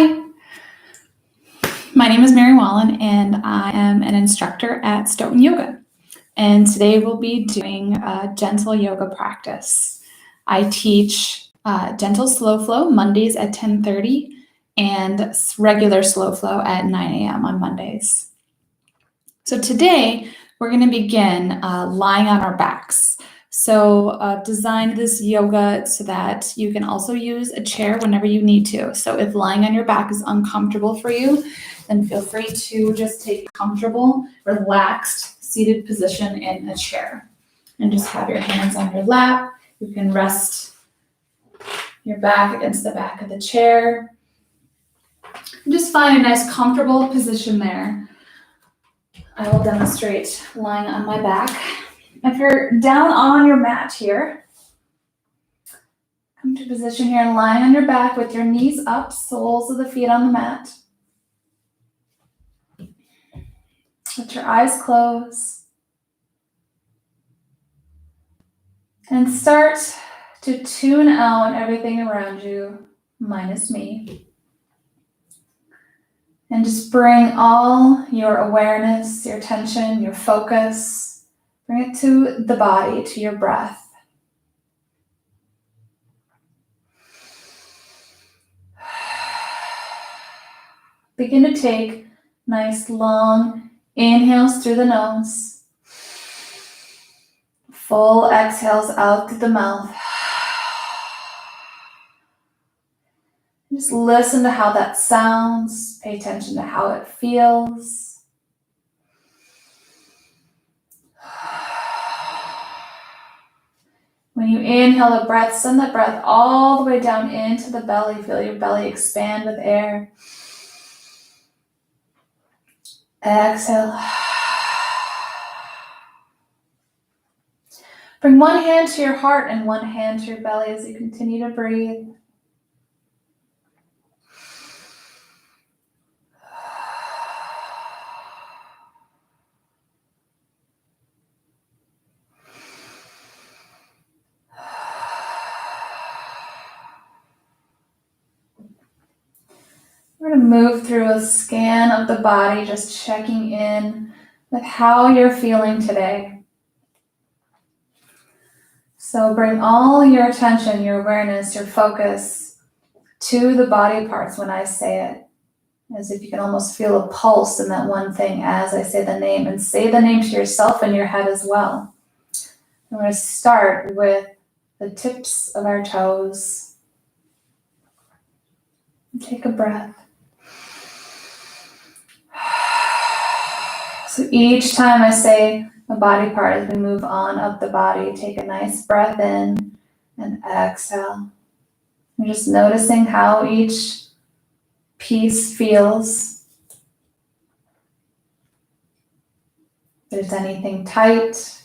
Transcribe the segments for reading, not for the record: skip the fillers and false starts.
Hi, my name is Mary Wallin, and I am an instructor at Stoughton Yoga. And today we'll be doing a gentle yoga practice. I teach gentle slow flow Mondays at 10:30 and regular slow flow at 9 a.m. on Mondays. So today we're going to begin lying on our backs. So design this yoga so that you can also use a chair whenever you need to. So if lying on your back is uncomfortable for you, then feel free to just take a comfortable, relaxed, seated position in a chair. And just have your hands on your lap. You can rest your back against the back of the chair. And just find a nice comfortable position there. I will demonstrate lying on my back. If you're down on your mat here, come to position here and lying on your back with your knees up, soles of the feet on the mat. Let your eyes close. And start to tune out everything around you, minus me. And just bring all your awareness, your attention, your focus, bring it to the body, to your breath. Begin to take nice long inhales through the nose. Full exhales out through the mouth. Just listen to how that sounds. Pay attention to how it feels. When you inhale the breath, send the breath all the way down into the belly. Feel your belly expand with air. Exhale. Bring one hand to your heart and one hand to your belly as you continue to breathe. We're going to move through a scan of the body, just checking in with how you're feeling today. So bring all your attention, your awareness, your focus to the body parts when I say it. As if you can almost feel a pulse in that one thing as I say the name. And say the name to yourself in your head as well. I'm going to start with the tips of our toes. Take a breath. So each time I say a body part, as we move on up the body, take a nice breath in and exhale. I'm just noticing how each piece feels. If there's anything tight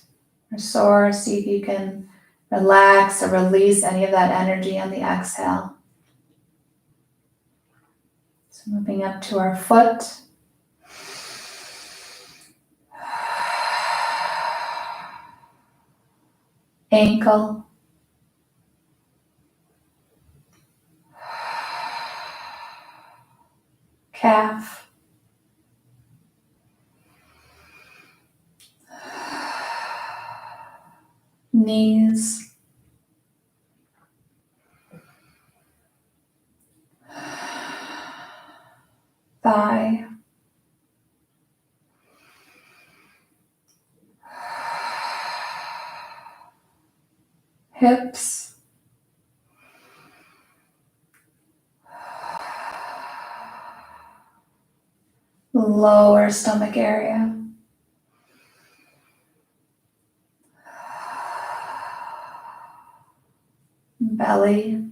or sore, see if you can relax or release any of that energy on the exhale. So moving up to our foot. Ankle, calf, knees, thigh, hips, lower stomach area, belly,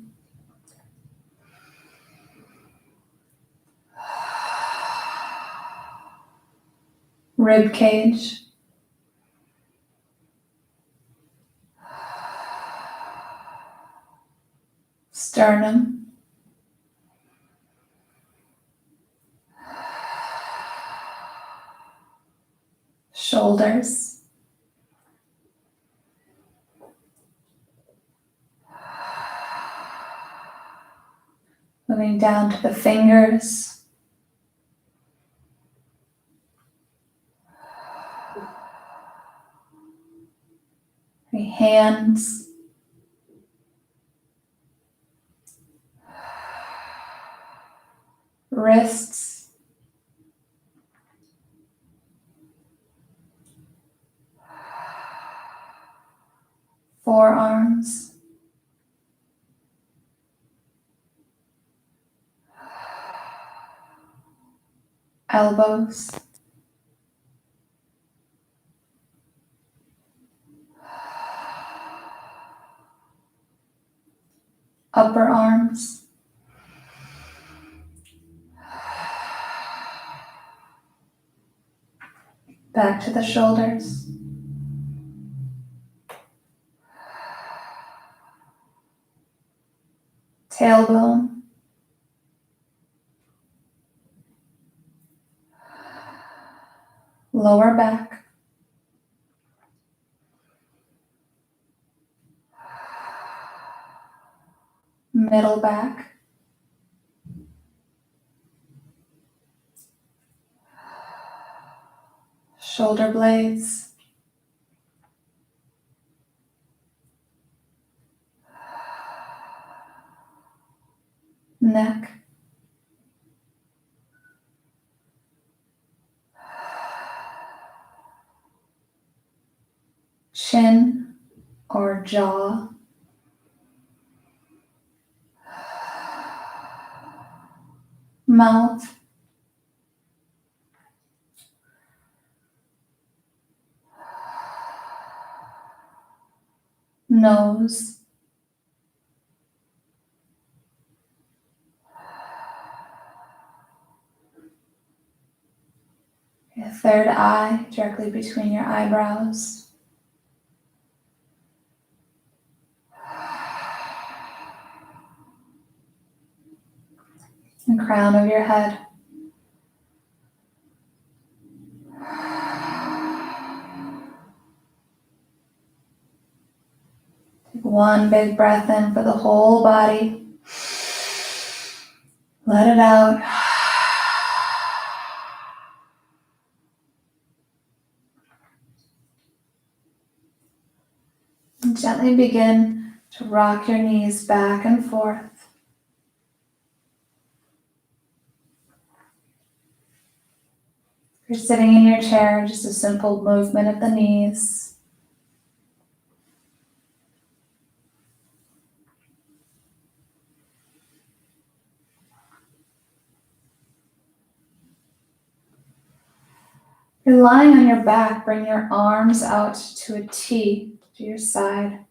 rib cage, sternum, shoulders, we're moving down to the fingers. Your hands. Wrists. Forearms. Elbows. Upper arms. Back to the shoulders. Tailbone. Lower back. Middle back. Shoulder blades. Neck. Chin or jaw. Mouth. Nose. Your third eye directly between your eyebrows. The crown of your head. Take one big breath in for the whole body. Let it out. And gently begin to rock your knees back and forth. If you're sitting in your chair, just a simple movement of the knees. If you're lying on your back, bring your arms out to a T to your side.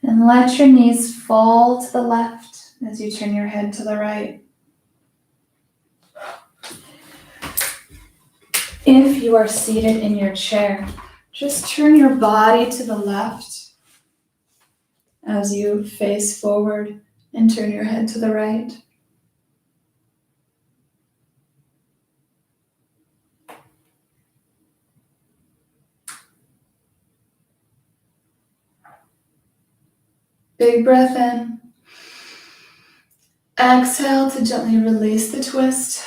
And let your knees fall to the left as you turn your head to the right. If you are seated in your chair, just turn your body to the left as you face forward and turn your head to the right. Big breath in. Exhale to gently release the twist.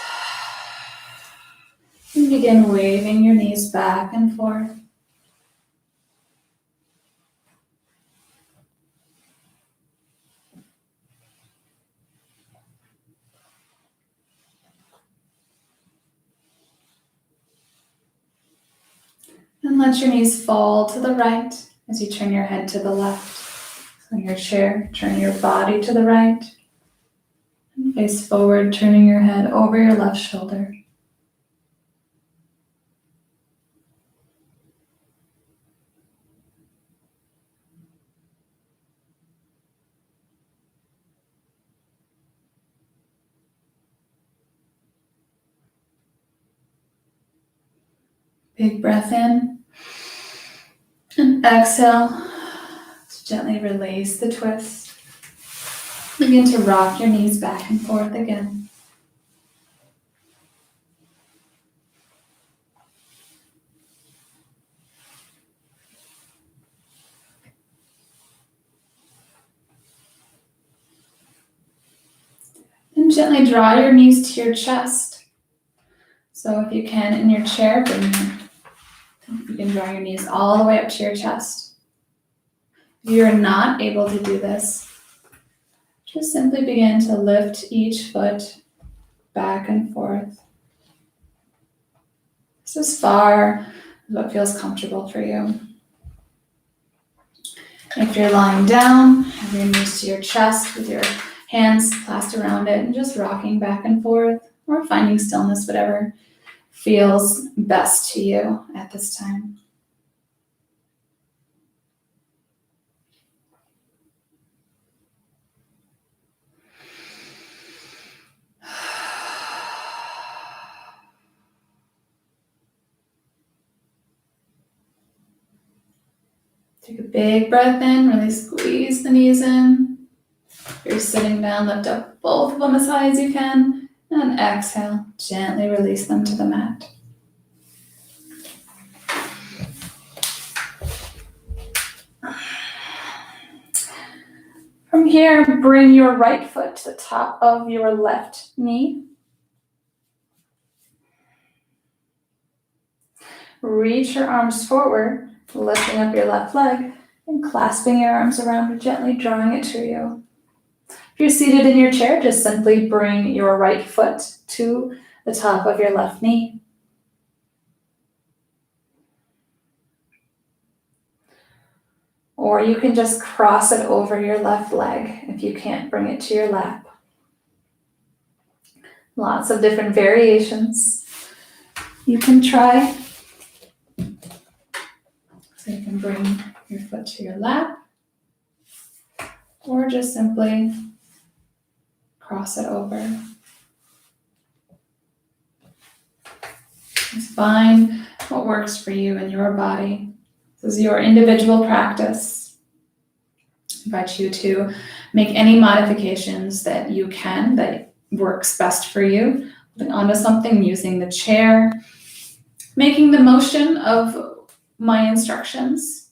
And begin waving your knees back and forth. And let your knees fall to the right as you turn your head to the left. So in your chair, turn your body to the right. And face forward, turning your head over your left shoulder. Big breath in. And exhale to gently release the twist. Begin to rock your knees back and forth again. And gently draw your knees to your chest. So if you can, in your chair, you can draw your knees all the way up to your chest. If you're not able to do this, just simply begin to lift each foot back and forth. Just as far as what feels comfortable for you. If you're lying down, have your knees to your chest with your hands clasped around it and just rocking back and forth or finding stillness, whatever feels best to you at this time. Take a big breath in, really squeeze the knees in. If you're sitting down, lift up both of them as high as you can, and exhale, gently release them to the mat. From here, bring your right foot to the top of your left knee. Reach your arms forward, lifting up your left leg and clasping your arms around it, gently drawing it to you. If you're seated in your chair, just simply bring your right foot to the top of your left knee. Or you can just cross it over your left leg if you can't bring it to your lap. Lots of different variations you can try. So you can bring your foot to your lap, or just simply cross it over. Just find what works for you and your body. This is your individual practice. I invite you to make any modifications that you can that works best for you. Holding onto something, using the chair, making the motion of my instructions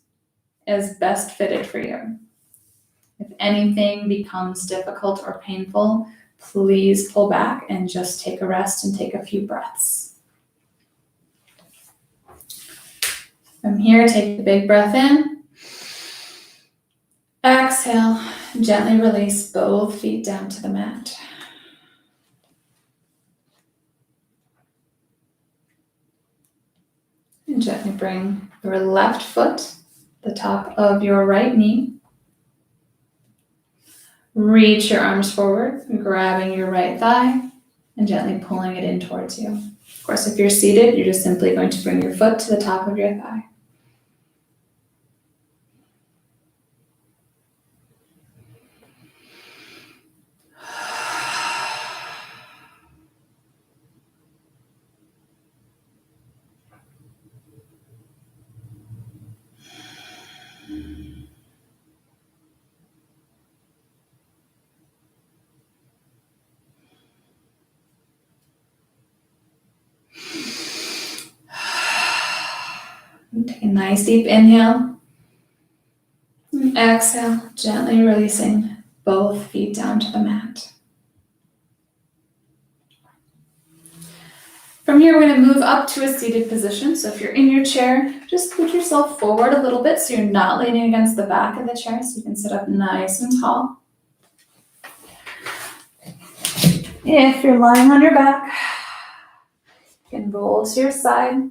as best fitted for you. If anything becomes difficult or painful, please pull back and just take a rest and take a few breaths. From here, take a big breath in. Exhale, gently release both feet down to the mat. And gently bring your left foot to the top of your right knee. Reach your arms forward, grabbing your right thigh and gently pulling it in towards you. Of course, if you're seated, you're just simply going to bring your foot to the top of your thigh. Take a nice deep inhale. And exhale, gently releasing both feet down to the mat. From here, we're going to move up to a seated position. So if you're in your chair, just put yourself forward a little bit so you're not leaning against the back of the chair, so you can sit up nice and tall. If you're lying on your back, you can roll to your side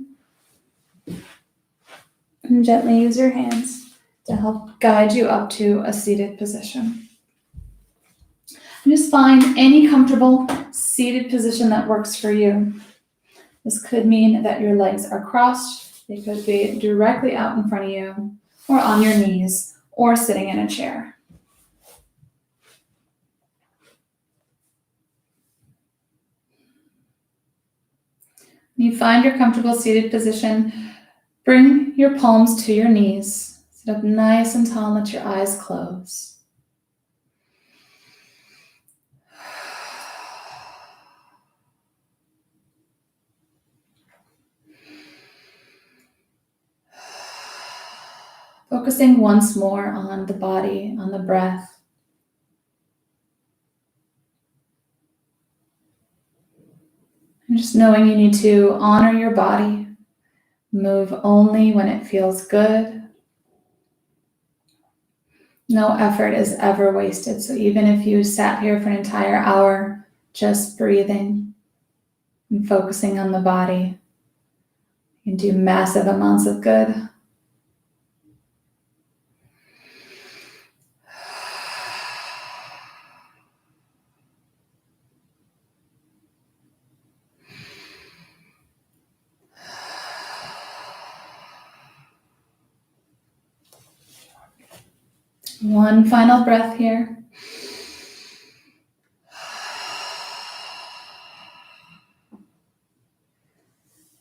and gently use your hands to help guide you up to a seated position. And just find any comfortable seated position that works for you. This could mean that your legs are crossed. They could be directly out in front of you, or on your knees, or sitting in a chair. When you find your comfortable seated position, bring your palms to your knees. Sit up nice and tall and let your eyes close. Focusing once more on the body, on the breath. Just knowing you need to honor your body, move only when it feels good. No effort is ever wasted. So even if you sat here for an entire hour, just breathing and focusing on the body, you can do massive amounts of good. One final breath here.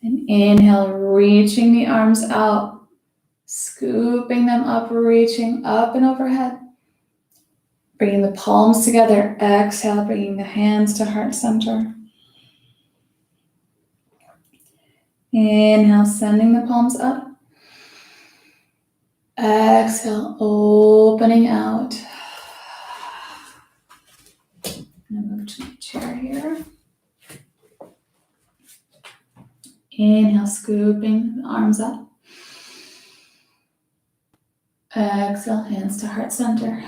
And inhale, reaching the arms out, scooping them up, reaching up and overhead. Bringing the palms together. Exhale, bringing the hands to heart center. Inhale, sending the palms up. Exhale, opening out. I'm going to move to my chair here. Inhale, scooping the arms up. Exhale, hands to heart center.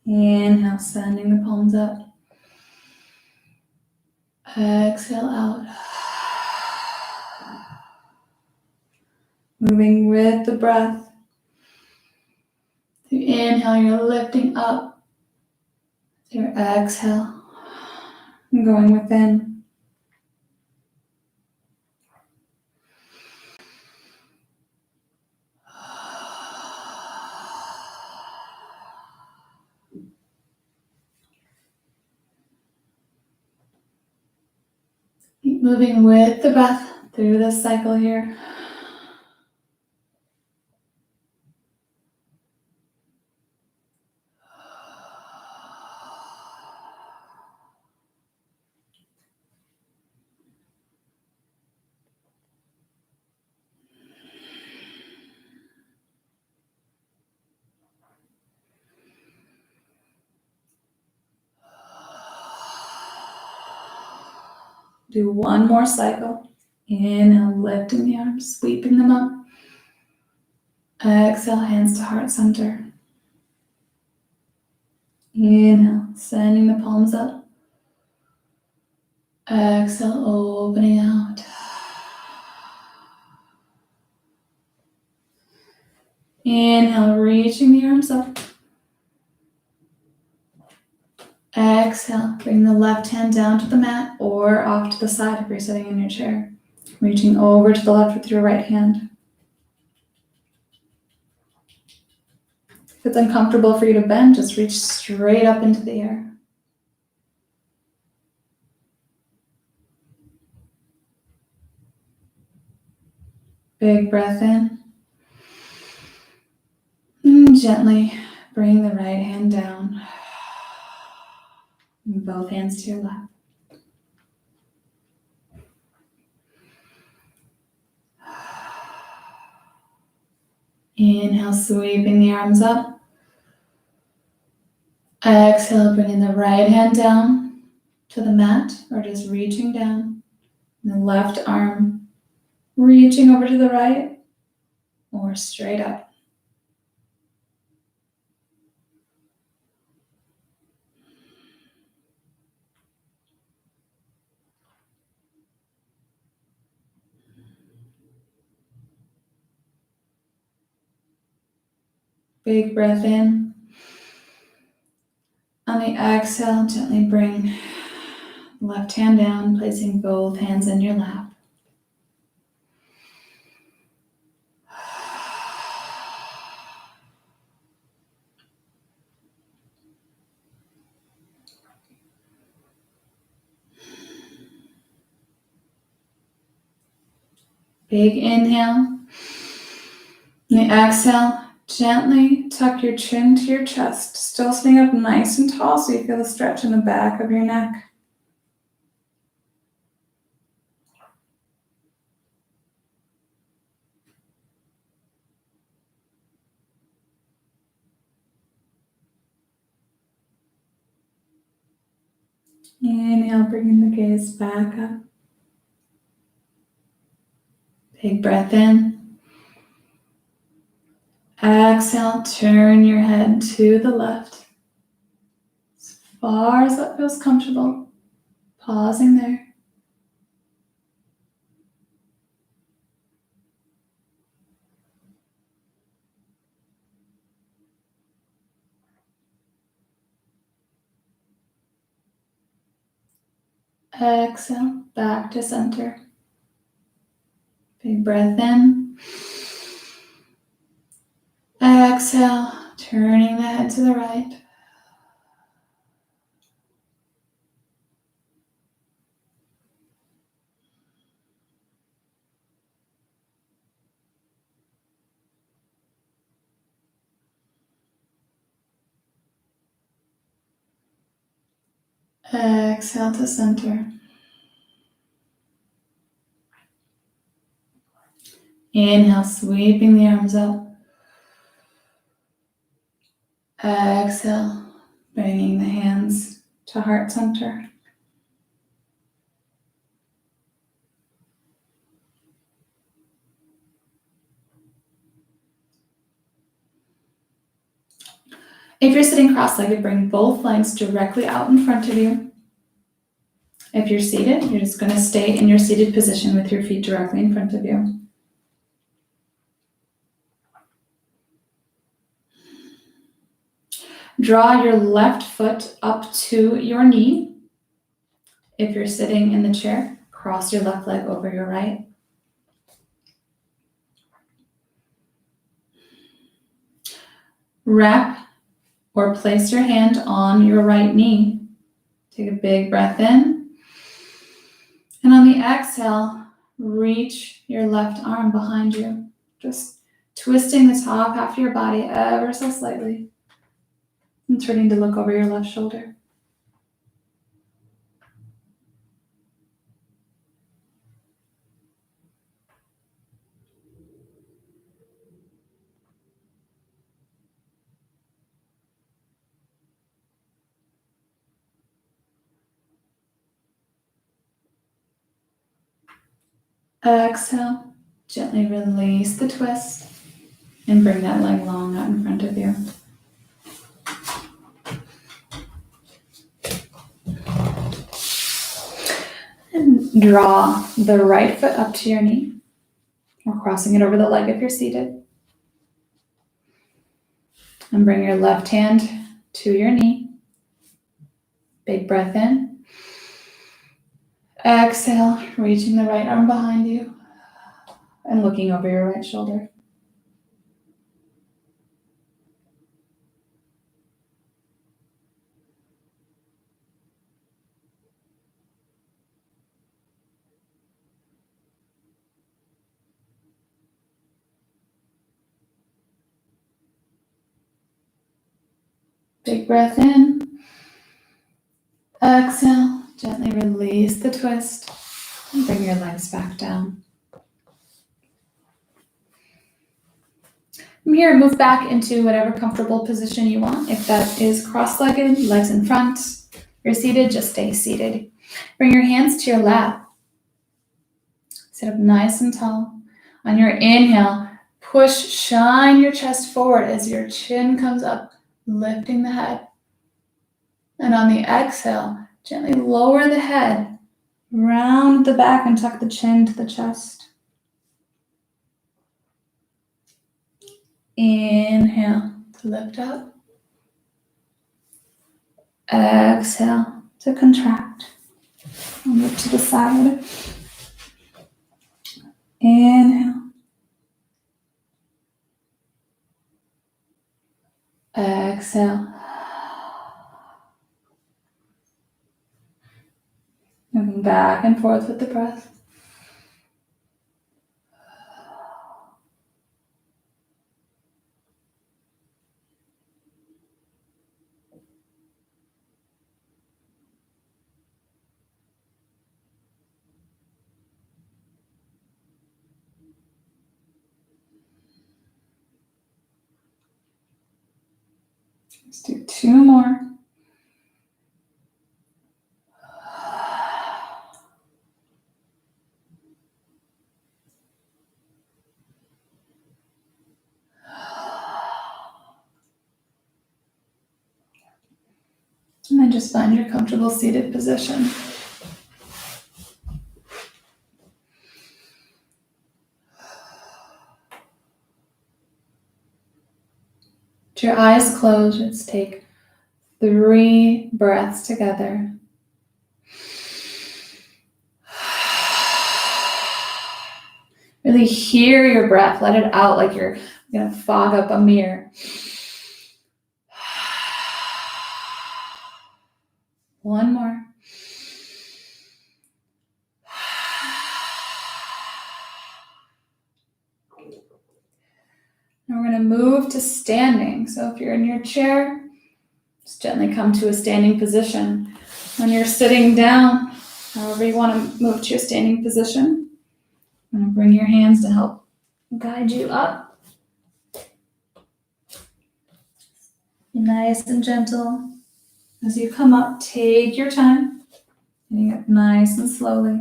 Inhale, sending the palms up. Exhale out. Moving with the breath. Through inhale, you're lifting up. Through exhale, going within. Keep moving with the breath through this cycle here. Do one more cycle. Inhale, lifting the arms, sweeping them up. Exhale, hands to heart center. Inhale, sending the palms up. Exhale, opening out. Inhale, reaching the arms up. Exhale, bring the left hand down to the mat or off to the side if you're sitting in your chair. Reaching over to the left with your right hand. If it's uncomfortable for you to bend, just reach straight up into the air. Big breath in. And gently bring the right hand down. And both hands to your lap. Inhale, sweeping the arms up. Exhale, bringing the right hand down to the mat or just reaching down. And the left arm reaching over to the right or straight up. Big breath in. On the exhale, gently bring the left hand down, placing both hands in your lap. Big inhale. On the exhale, gently tuck your chin to your chest, still sitting up nice and tall so you feel the stretch in the back of your neck. Inhale, bringing the gaze back up. Big breath in. Exhale, turn your head to the left. As far as that feels comfortable. Pausing there. Exhale, back to center. Big breath in. Exhale, turning the head to the right. Exhale to center. Inhale, sweeping the arms up. Exhale, bringing the hands to heart center. If you're sitting cross-legged, bring both legs directly out in front of you. If you're seated, you're just going to stay in your seated position with your feet directly in front of you. Draw your left foot up to your knee. If you're sitting in the chair, cross your left leg over your right. Wrap or place your hand on your right knee. Take a big breath in. And on the exhale, reach your left arm behind you. Just twisting the top half of your body ever so slightly. And turning to look over your left shoulder. Exhale, gently release the twist and bring that leg long out in front of you. And draw the right foot up to your knee, or crossing it over the leg if you're seated. And bring your left hand to your knee. Big breath in. Exhale, reaching the right arm behind you and looking over your right shoulder. Big breath in. Exhale, gently release the twist and bring your legs back down. From here, move back into whatever comfortable position you want. If that is cross-legged, legs in front, if you're seated, just stay seated. Bring your hands to your lap. Sit up nice and tall. On your inhale, shine your chest forward as your chin comes up, lifting the head. And on the exhale, gently lower the head, round the back and tuck the chin to the chest. Inhale to lift up. Exhale to contract. And move to the side. Inhale. Exhale. Moving back and forth with the breath. Let's do two more. And just find your comfortable seated position. With your eyes closed, let's take 3 breaths together. Really hear your breath. Let it out like you're going to fog up a mirror. One more. And we're going to move to standing. So if you're in your chair, just gently come to a standing position. When you're sitting down, however you want to move to your standing position, I'm going to bring your hands to help guide you up. Be nice and gentle. As you come up, take your time, getting up nice and slowly.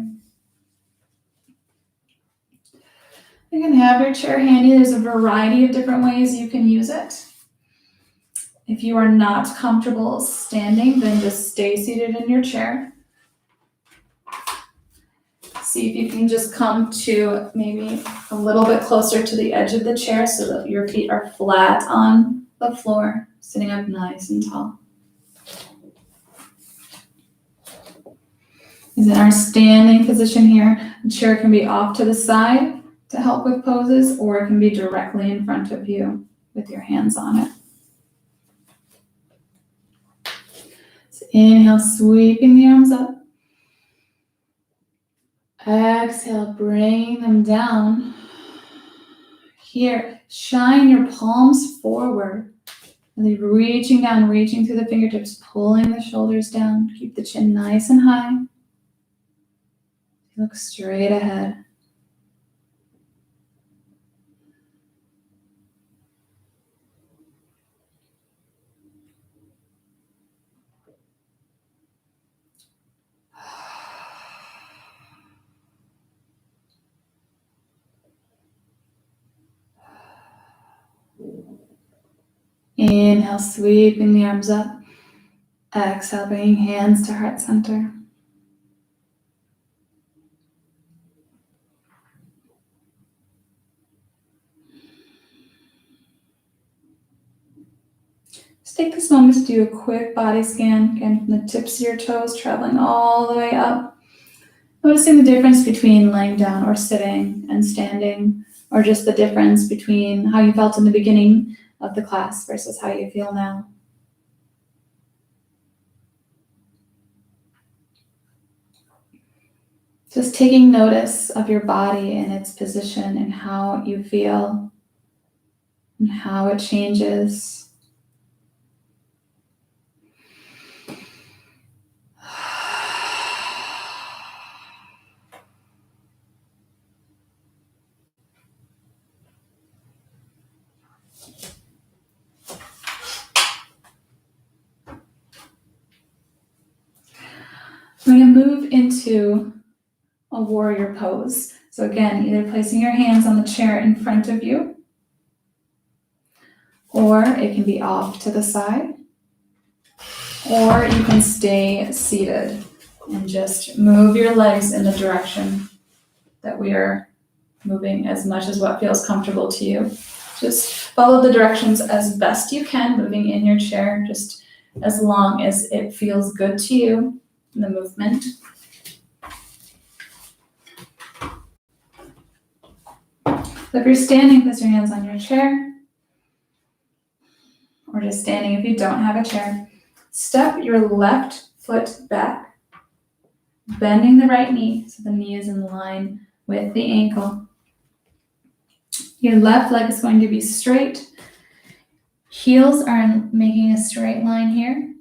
You can have your chair handy. There's a variety of different ways you can use it. If you are not comfortable standing, then just stay seated in your chair. See if you can just come to maybe a little bit closer to the edge of the chair so that your feet are flat on the floor, sitting up nice and tall. In our standing position here, the chair can be off to the side to help with poses, or it can be directly in front of you with your hands on it. So inhale, sweeping the arms up. Exhale, bring them down. Here, shine your palms forward. Really reaching down, reaching through the fingertips, pulling the shoulders down. Keep the chin nice and high. Look straight ahead. Inhale, sweeping the arms up. Exhale, bringing hands to heart center. Just take this moment to do a quick body scan, again from the tips of your toes, traveling all the way up. Noticing the difference between laying down or sitting and standing, or just the difference between how you felt in the beginning of the class versus how you feel now. Just taking notice of your body and its position and how you feel and how it changes. We're going to move into a warrior pose. So again, either placing your hands on the chair in front of you, or it can be off to the side, or you can stay seated and just move your legs in the direction that we are moving as much as what feels comfortable to you. Just follow the directions as best you can, moving in your chair, just as long as it feels good to you in the movement. So if you're standing, place your hands on your chair, or just standing if you don't have a chair. Step your left foot back, bending the right knee so the knee is in line with the ankle. Your left leg is going to be straight. Heels are making a straight line here,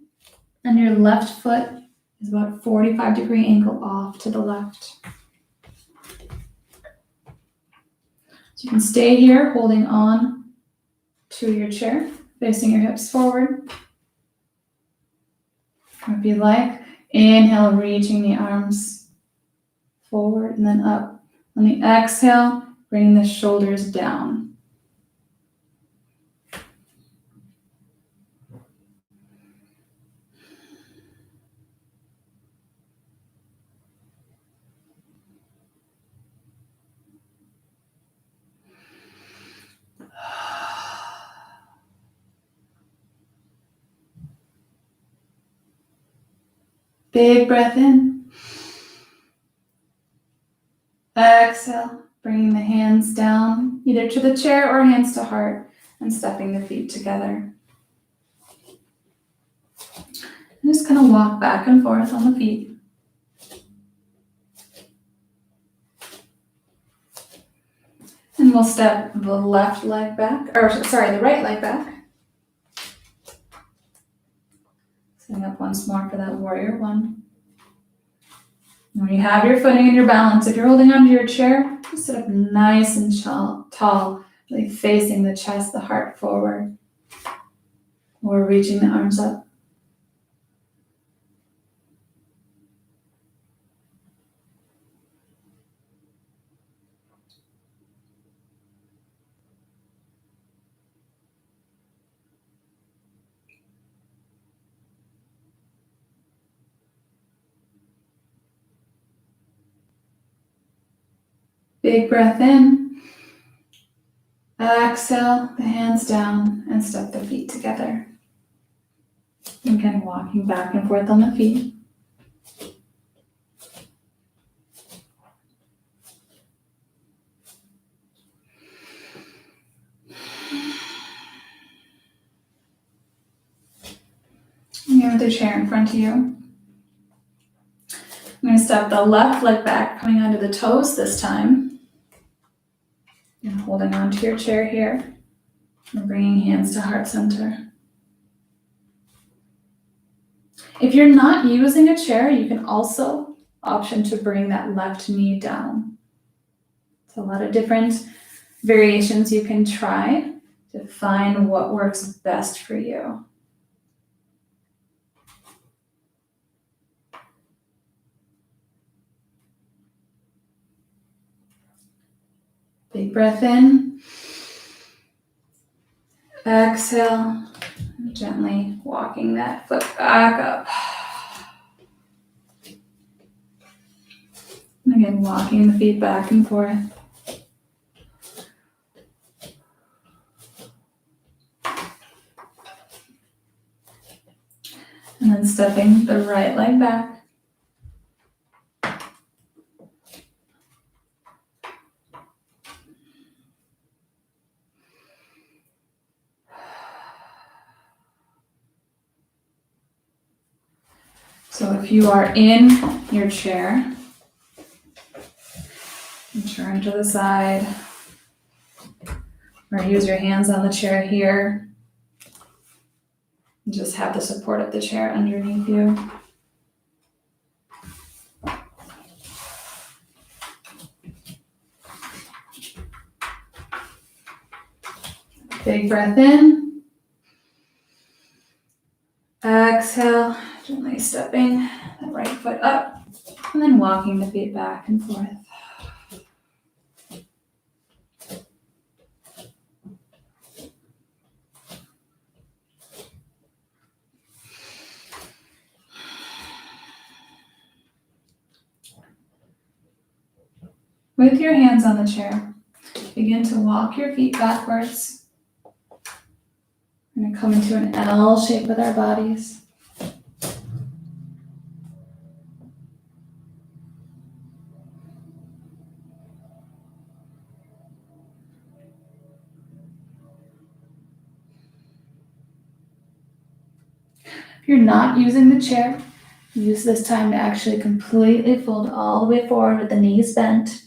and your left foot is about a 45-degree angle off to the left. So you can stay here holding on to your chair, facing your hips forward. Or if you like, inhale, reaching the arms forward and then up. On the exhale, bring the shoulders down. Big breath in. Exhale, bringing the hands down, either to the chair or hands to heart, and stepping the feet together. And just kind of walk back and forth on the feet. And we'll step the left leg back, the right leg back. Sitting up once more for that warrior one. When you have your footing and your balance, if you're holding onto your chair, just sit up nice and tall, really facing the chest, the heart forward, or reaching the arms up. Big breath in. Exhale, the hands down, and step the feet together. Again, walking back and forth on the feet. You have the chair in front of you. I'm going to step the left leg back, coming onto the toes this time. And holding onto your chair here. And bringing hands to heart center. If you're not using a chair, you can also option to bring that left knee down. So a lot of different variations you can try to find what works best for you. Big breath in. Exhale. Gently walking that foot back up. And again, walking the feet back and forth. And then stepping the right leg back. So if you are in your chair, turn to the side, or use your hands on the chair here. And just have the support of the chair underneath you. Big breath in. Exhale, gently stepping the right foot up, and then walking the feet back and forth. With your hands on the chair, begin to walk your feet backwards. We're going to come into an L shape with our bodies. If you're not using the chair, use this time to actually completely fold all the way forward with the knees bent.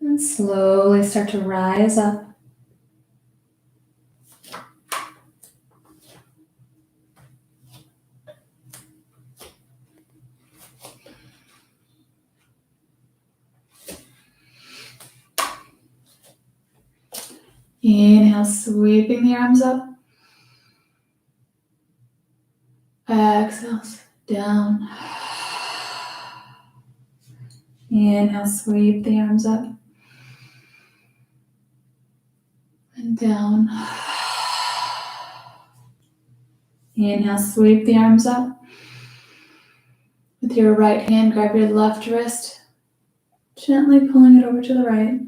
And slowly start to rise up. Inhale, sweeping the arms up. Exhale, down. Inhale, sweep the arms up. And down. Inhale, sweep the arms up. With your right hand, grab your left wrist, gently pulling it over to the right.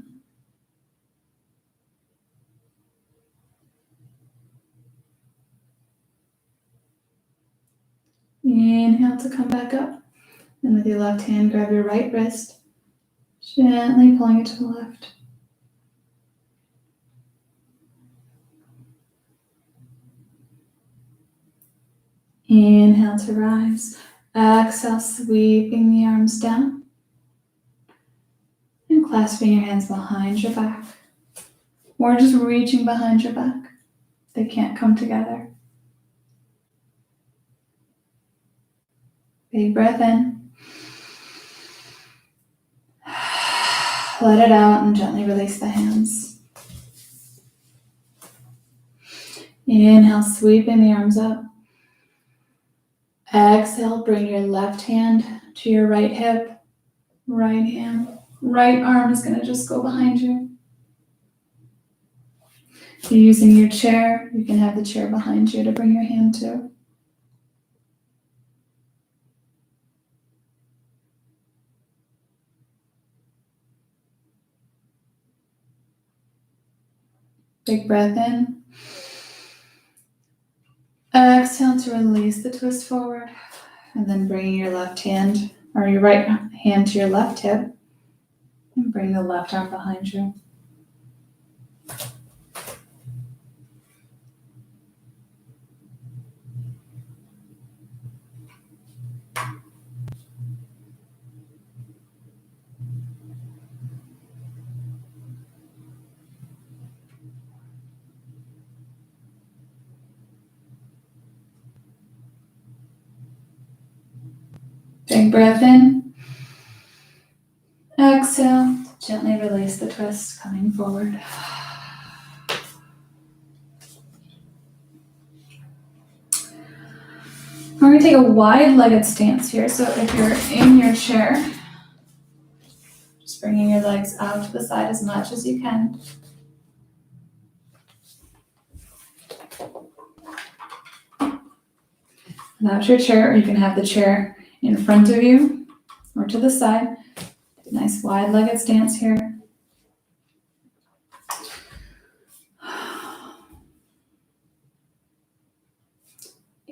Inhale to come back up. And with your left hand, grab your right wrist, gently pulling it to the left. Inhale to rise. Exhale, sweeping the arms down. And clasping your hands behind your back. Or just reaching behind your back. They can't come together. Big breath in. Let it out and gently release the hands. Inhale, sweeping the arms up. Exhale, bring your left hand to your right hip. Right hand, right arm is going to just go behind you. If you're using your chair, you can have the chair behind you to bring your hand to. Big breath in. Exhale to release the twist forward. And then bring your left hand, or your right hand to your left hip. And bring the left arm behind you. Big breath in. Exhale, gently release the twist, coming forward. We're going to take a wide-legged stance here. So if you're in your chair, just bringing your legs out to the side as much as you can. That's your chair, or you can have the chair in front of you or to the side. Nice wide-legged stance here.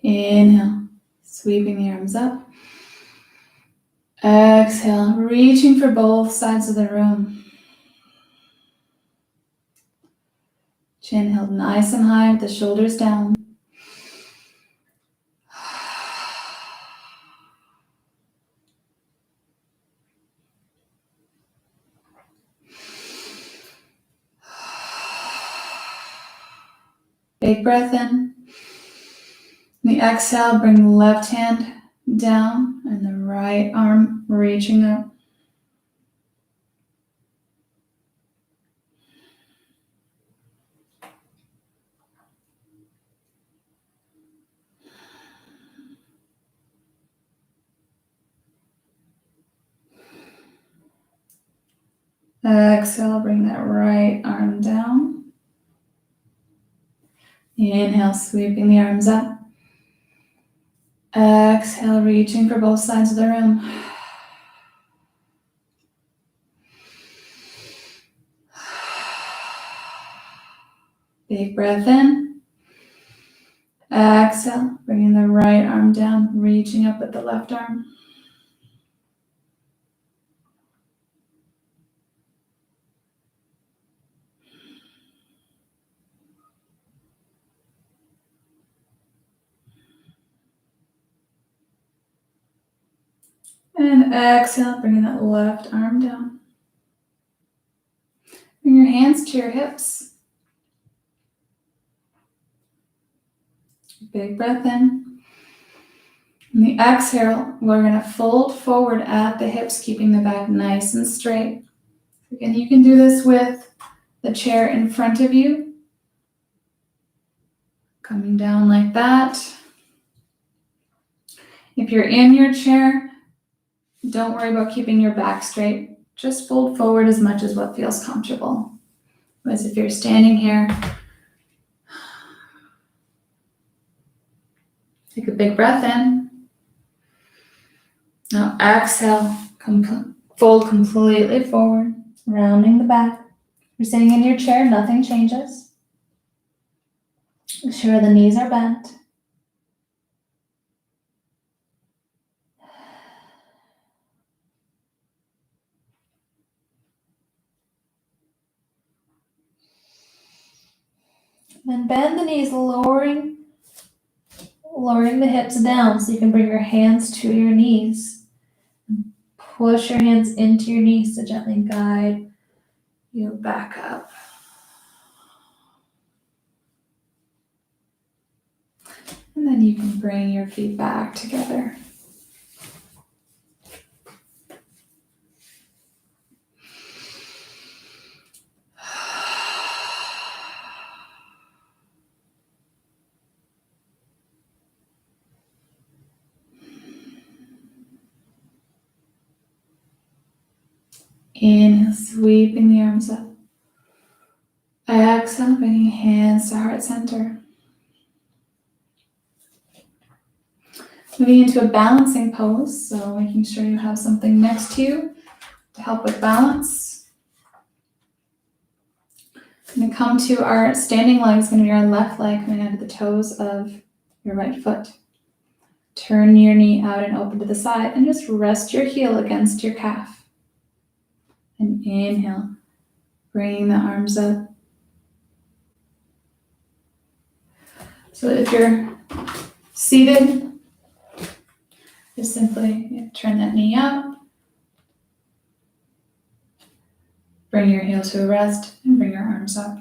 Inhale, sweeping the arms up. Exhale, reaching for both sides of the room. Chin held nice and high with the shoulders down. Big breath in. The exhale, bring the left hand down and the right arm reaching up. Exhale, bring that right arm down. Inhale, sweeping the arms up. Exhale, reaching for both sides of the room. Big breath in. Exhale, bringing the right arm down, reaching up with the left arm. And exhale, bringing that left arm down. Bring your hands to your hips. Big breath in. And the exhale, we're going to fold forward at the hips, keeping the back nice and straight. Again, you can do this with the chair in front of you. Coming down like that. If you're in your chair, don't worry about keeping your back straight. Just fold forward as much as what feels comfortable. Whereas if you're standing here, Take a big breath in. Now exhale, fold completely forward, rounding the back. You're sitting in your chair, nothing changes. Make sure the knees are bent. Then bend the knees, lowering the hips down so you can bring your hands to your knees. Push your hands into your knees to gently guide you back up. And then you can bring your feet back together. Inhale, sweeping the arms up. Exhale, bringing hands to heart center. Moving into a balancing pose, so making sure you have something next to you to help with balance. Going to come to our standing leg. It's going to be our left leg coming out of the toes of your right foot. Turn your knee out and open to the side and just rest your heel against your calf. And inhale, bringing the arms up. So if you're seated, just simply turn that knee up. Bring your heel to a rest and bring your arms up.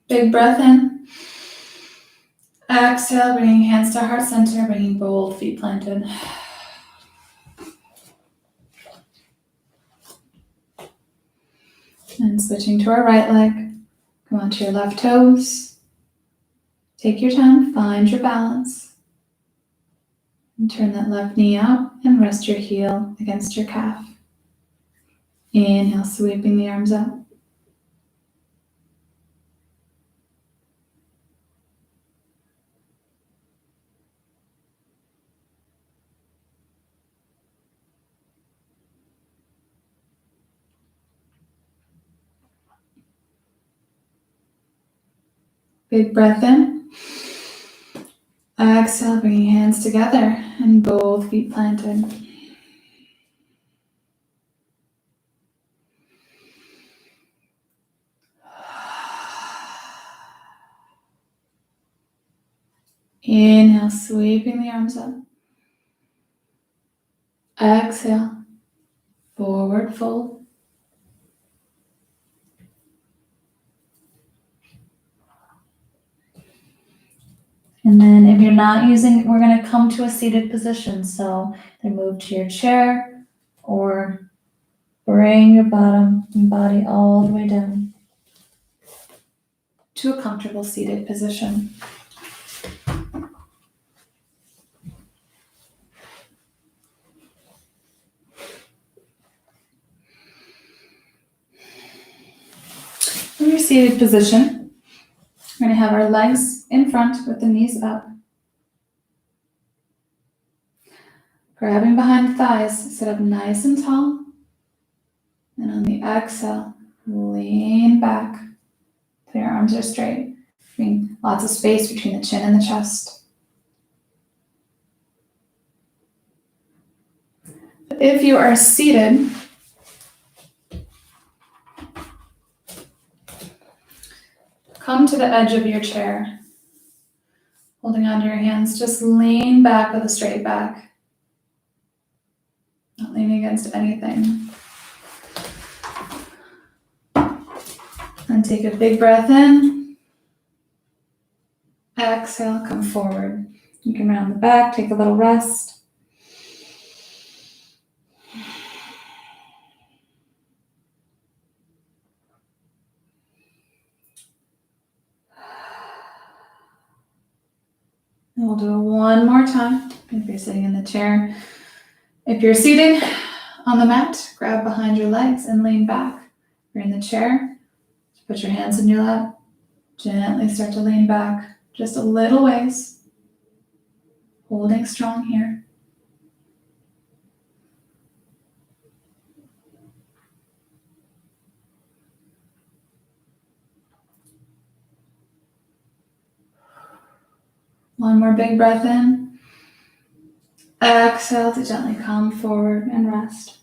Big breath in. Exhale, bringing hands to heart center, bringing both feet planted. And switching to our right leg. Come onto your left toes. Take your time, find your balance. And turn that left knee out and rest your heel against your calf. Inhale, sweeping the arms up. Big breath in. Exhale, bringing hands together and both feet planted. Inhale, sweeping the arms up. Exhale, forward fold. And then if you're not using, we're going to come to a seated position. So then move to your chair or bring your bottom and body all the way down to a comfortable seated position. In your seated position, we're going to have our legs in front with the knees up. Grabbing behind the thighs, sit up nice and tall. And on the exhale, lean back so your arms are straight, leaving lots of space between the chin and the chest. If you are seated, come to the edge of your chair. Holding onto your hands, just lean back with a straight back. Not leaning against anything. And take a big breath in. Exhale, come forward. You can round the back, take a little rest. And we'll do it one more time. If you're sitting in the chair, If you're seated on the mat, grab behind your legs and lean back. If you're in the chair, put your hands in your lap. Gently start to lean back just a little ways, holding strong here. One more big breath in. Exhale to gently come forward and rest.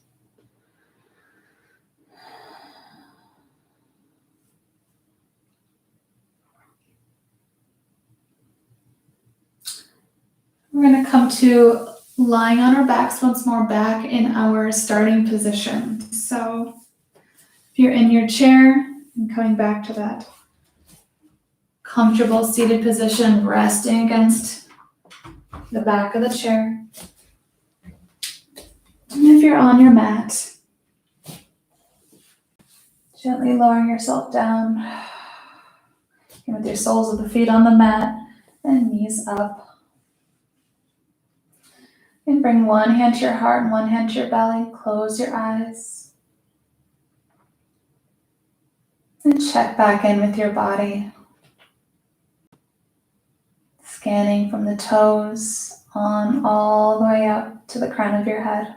We're going to come to lying on our backs once more, back in our starting position. So if you're in your chair and coming back to that comfortable seated position, resting against the back of the chair. And if you're on your mat, gently lowering yourself down with your soles of the feet on the mat and knees up. And bring one hand to your heart and one hand to your belly. Close your eyes. And check back in with your body. Scanning from the toes on all the way up to the crown of your head.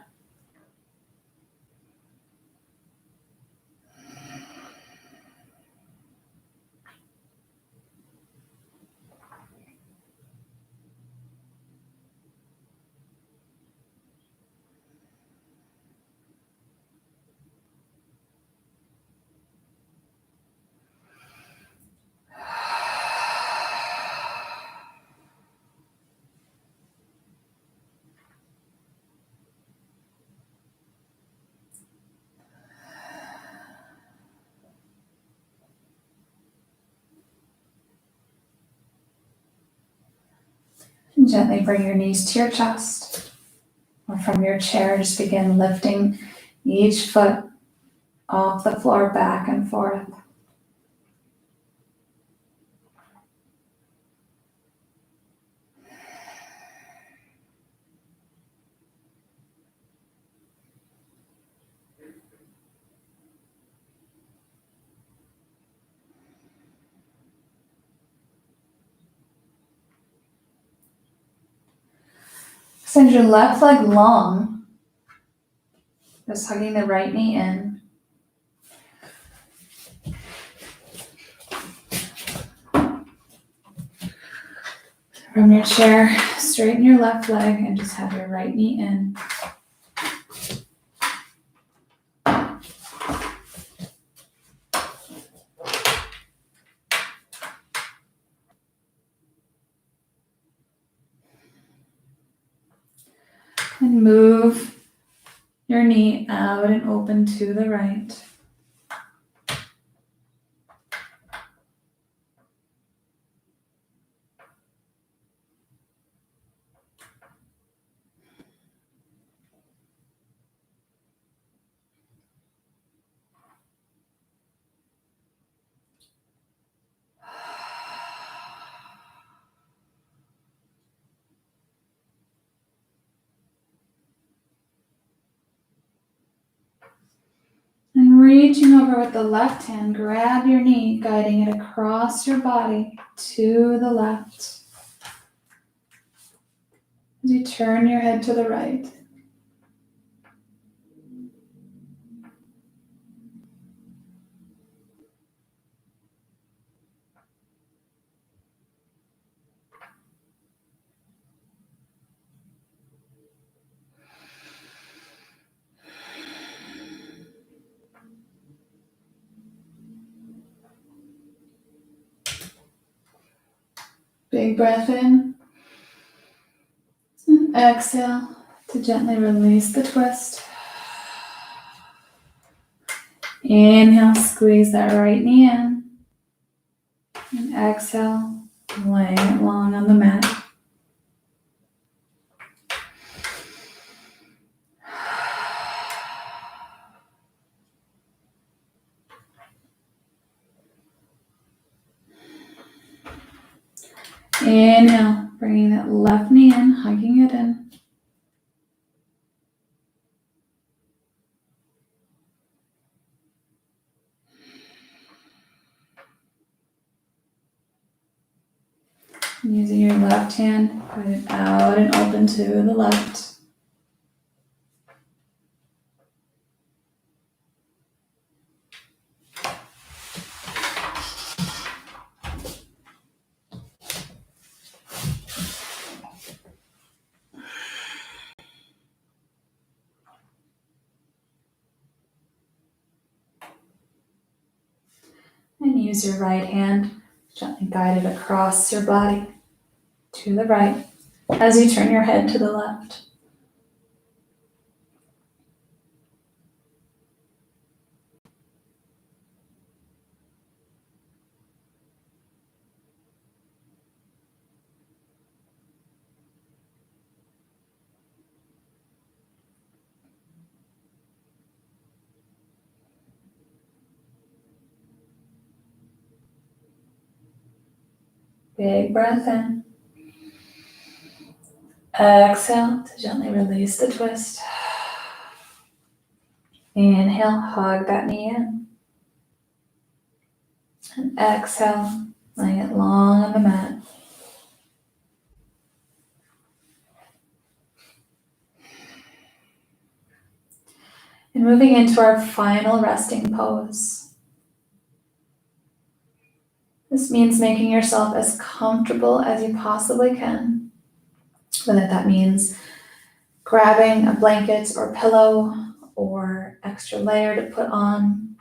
And gently bring your knees to your chest. Or from your chair, just begin lifting each foot off the floor back and forth. Send your left leg long, just hugging the right knee in. From your chair, straighten your left leg and just have your right knee in. And move your knee out and open to the right. And reaching over with the left hand, grab your knee, guiding it across your body to the left. As you turn your head to the right. Big breath in. And exhale to gently release the twist. Inhale, squeeze that right knee in. And exhale, laying it long on the mat. Inhale, bringing that left knee in, hugging it in. Using your left hand, put it out and open to the left. And use your right hand, gently guide it across your body to the right as you turn your head to the left. Big breath in. Exhale to gently release the twist. Inhale, hug that knee in. And exhale, laying it long on the mat. And moving into our final resting pose. This means making yourself as comfortable as you possibly can. Whether that means grabbing a blanket or pillow or extra layer to put on.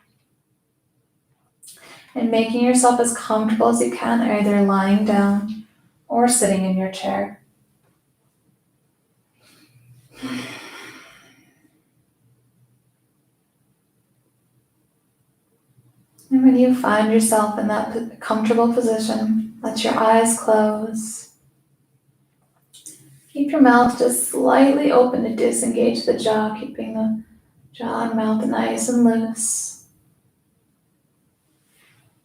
And making yourself as comfortable as you can, either lying down or sitting in your chair. And when you find yourself in that comfortable position, let your eyes close. Keep your mouth just slightly open to disengage the jaw, keeping the jaw and mouth nice and loose.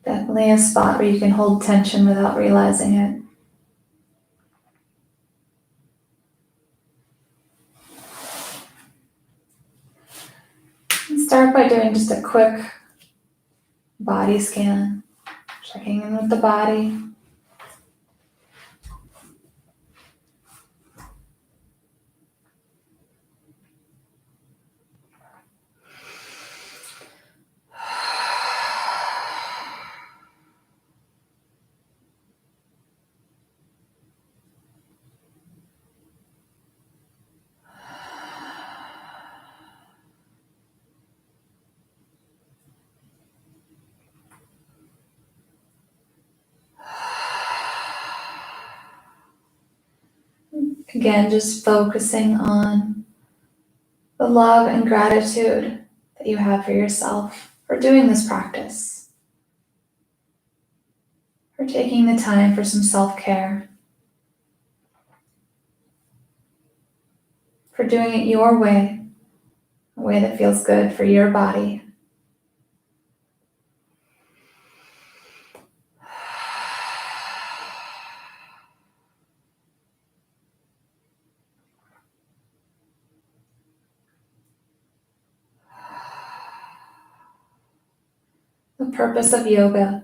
Definitely a spot where you can hold tension without realizing it. And start by doing just a quick body scan, checking in with the body. Again, just focusing on the love and gratitude that you have for yourself for doing this practice, for taking the time for some self-care, for doing it your way, a way that feels good for your body. The purpose of yoga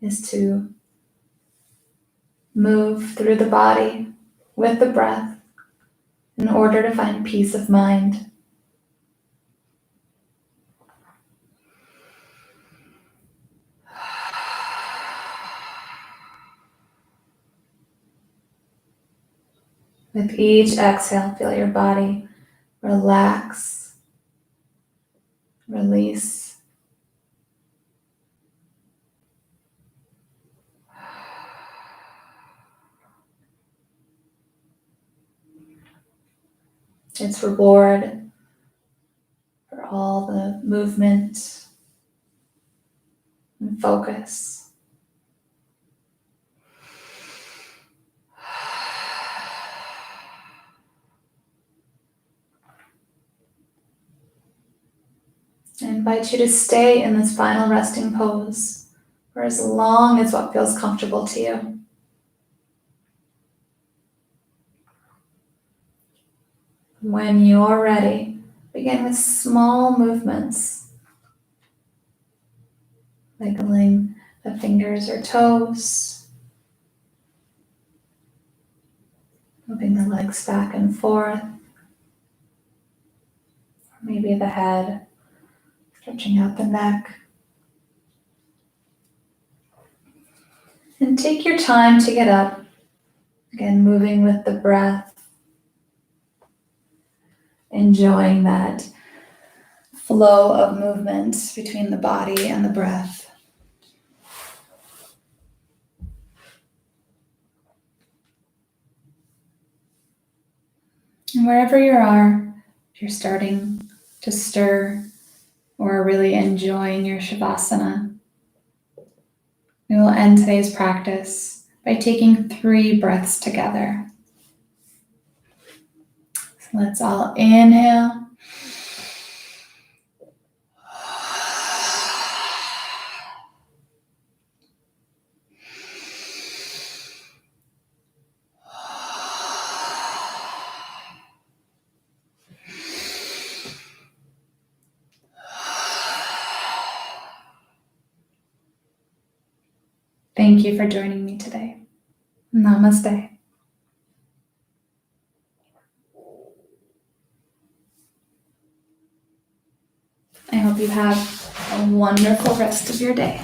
is to move through the body with the breath in order to find peace of mind. With each exhale, feel your body relax, release. Its reward for all the movement and focus. I invite you to stay in this final resting pose for as long as what feels comfortable to you. When you're ready, begin with small movements, wiggling the fingers or toes, Moving the legs back and forth. Maybe the head, stretching out the neck. And take your time to get up. Again, moving with the breath. Enjoying that flow of movement between the body and the breath. And wherever you are, if you're starting to stir or really enjoying your Shavasana, we will end today's practice by taking 3 breaths together. So let's all inhale. Thank you for joining me today. Namaste. I hope you have a wonderful rest of your day.